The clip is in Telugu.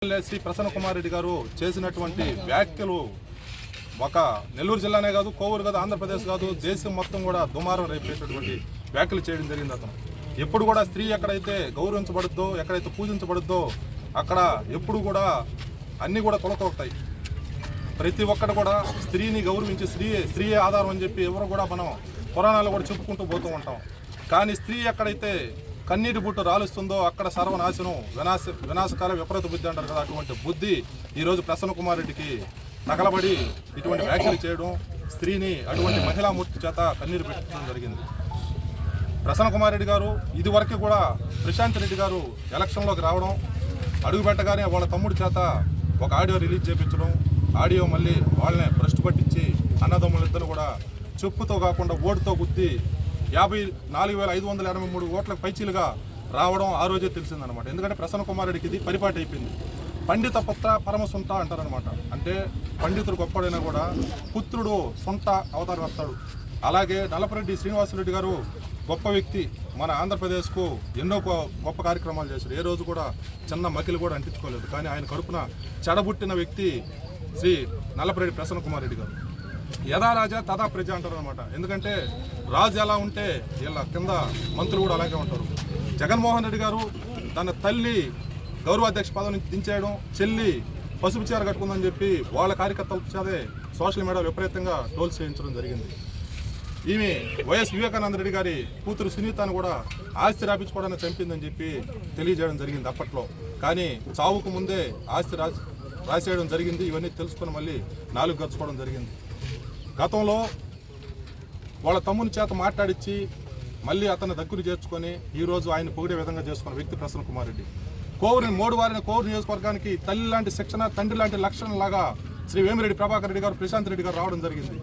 శ్రీ ప్రసన్న కుమార్ రెడ్డి గారు చేసినటువంటి వ్యాఖ్యలు ఒక నెల్లూరు జిల్లానే కాదు, కోవూరు కాదు, ఆంధ్రప్రదేశ్ కాదు, దేశం మొత్తం కూడా దుమారం రేపేటటువంటి వ్యాఖ్యలు చేయడం జరిగింది. అతను ఎప్పుడు కూడా స్త్రీ ఎక్కడైతే గౌరవించబడుద్దో, ఎక్కడైతే పూజించబడుద్దో అక్కడ ఎప్పుడు కూడా అన్నీ కూడా కొలతవుతాయి. ప్రతి ఒక్కటి కూడా స్త్రీని గౌరవించి స్త్రీయే ఆధారం అని చెప్పి ఎవరు కూడా మనం పురాణాలు కూడా చెప్పుకుంటూ పోతూ ఉంటాం. కానీ స్త్రీ ఎక్కడైతే కన్నీటి బుట్టు రాలుస్తుందో అక్కడ సర్వనాశనం, వినాశకాల విపరీత బుద్ధి అంటారు కదా, అటువంటి బుద్ధి ఈరోజు ప్రసన్న కుమార్ రెడ్డికి తగలబడి ఇటువంటి వ్యాఖ్యలు చేయడం, స్త్రీని అటువంటి మహిళామూర్తి చేత కన్నీరు పెట్టడం జరిగింది. ప్రసన్న కుమార్ రెడ్డి గారు ఇదివరకు కూడా ప్రశాంత్ రెడ్డి గారు ఎలక్షన్లోకి రావడం, అడుగుపెట్టగానే వాళ్ళ తమ్ముడి చేత ఒక ఆడియో రిలీజ్ చేయించడం, ఆడియో మళ్ళీ వాళ్ళని భ్రష్టు పట్టించి అన్నదమ్ములిద్దరు కూడా చెప్పుతో కాకుండా ఓటుతో గుద్ది 54,583 ఓట్లకు పైచీలుగా రావడం ఆ రోజే తెలిసిందనమాట. ఎందుకంటే ప్రసన్న కుమార్ రెడ్డికి ఇది పరిపాటి అయిపోయింది. పండిత పుత్ర పరమ సొంత అంటారనమాట. అంటే పండితుడు గొప్పడైనా కూడా పుత్రుడు సొంత అవతారం వస్తాడు. అలాగే నల్లపరెడ్డి శ్రీనివాసరెడ్డి గారు గొప్ప వ్యక్తి, మన ఆంధ్రప్రదేశ్కు ఎన్నో గొప్ప కార్యక్రమాలు చేశారు. ఏ రోజు కూడా చిన్న మకిలు కూడా అంటించుకోలేదు. కానీ ఆయన కడుపున చెడబుట్టిన వ్యక్తి శ్రీ నల్లపరెడ్డి ప్రసన్న కుమార్ రెడ్డి గారు. యథా రాజా తథా ప్రజ అంటారు అనమాట. ఎందుకంటే రాజు ఎలా ఉంటే వీళ్ళ కింద మంత్రులు కూడా అలాగే ఉంటారు. జగన్మోహన్ రెడ్డి గారు తన తల్లి గౌరవాధ్యక్ష పదవి నుంచి దించేయడం, చెల్లి పసుపు చీర కట్టుకుందని చెప్పి వాళ్ళ కార్యకర్తలు చదే సోషల్ మీడియాలో విపరీతంగా ట్రోల్స్ చేయించడం జరిగింది. ఈమె వైఎస్ వివేకానంద రెడ్డి గారి కూతురు సునీతను కూడా ఆస్తి రాపించుకోవడానికి చంపిందని చెప్పి తెలియజేయడం జరిగింది అప్పట్లో. కానీ చావుకు ముందే ఆస్తి రాసేయడం జరిగింది. ఇవన్నీ తెలుసుకొని మళ్ళీ 4 గడుచుకోవడం జరిగింది. గతంలో వాళ్ళ తమ్ముని చేత మాట్లాడించి మళ్ళీ అతను దగ్గర చేర్చుకొని ఈరోజు ఆయన పొగిడే విధంగా చేసుకున్న వ్యక్తి ప్రసన్న కుమార్ రెడ్డి. మోడువారిన కోవూరు నియోజకవర్గానికి తల్లి లాంటి శిక్షణ, తండ్రి లాంటి లక్షణం లాగా శ్రీ వేమిరెడ్డి ప్రభాకర్ రెడ్డి గారు, ప్రశాంత్ రెడ్డి గారు రావడం జరిగింది.